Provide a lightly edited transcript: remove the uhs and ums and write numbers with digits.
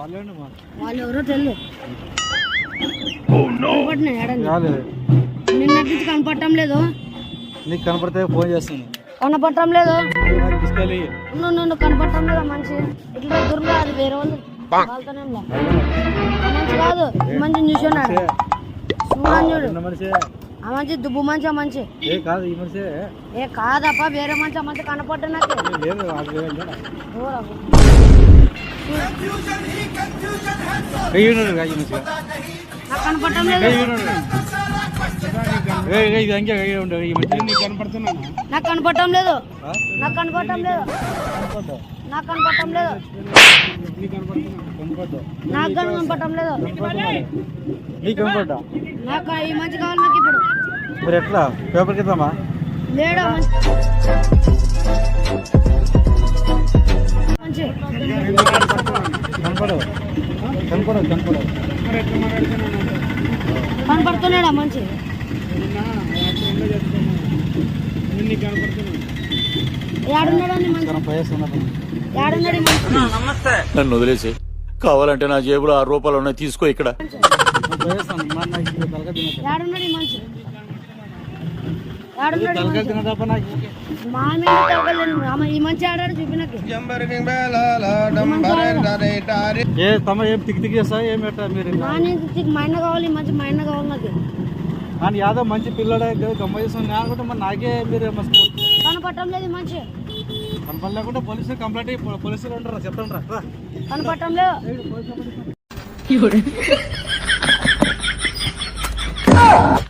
వాళ్ళు ఎవరో తెలియదు. నిన్న నుంచి కనపడటం లేదు. నీకు కనపడితే ఫోన్ చేస్తాను. కనపడటం లేదు. నువ్వు కనపడటం లేదా మంచి ఇట్లా దూరంగా అది వేరే వాళ్ళు వాళ్ళతోనే మంచి కాదు. మంచి చూసున్నాడు చూడు. ఆ మంచి దుబ్బు మంచి మంచి ఏ కాదప్ప వేరే మంచి మంచి కనపడ్డా నాకు కనపడటం లేదు. నాకు కనపడటం లేదు. నాకు కనపడటం లేదు. నాకు కనపడటం లేదు. నాకు కనపడటం లేదు. నాకు ఈ మంచి కావాలి నాకు ఇప్పుడు. మరి ఎట్లా పేపర్ కిద్దామా? లేడా మంచి కనపడుతున్నాడా మంచి ఏడున్నాడు మంచి నన్ను వదిలేసి కావాలంటే నా జేబులో 6 రూపాయలు ఉన్నాయి, తీసుకో. ఇక్కడ ఏడున్నాడు మంచి ఈ మంచి ఆడాడు చూపి నాకు. మా అన్న కావాలి మంచి మా అన్న కావాలి నాకు. కానీ యాదవ్ మంచి పిల్లడే గమ్మ చేస్తాను అనుకుంటే మరి నాకే మీరు కనపడటం లేదు మంచి. కనపడలేకుంటే పోలీసులు కంప్లైంట్ పోలీసులు ఉంటారా చెప్తాను రా. కనపడటం లేదు.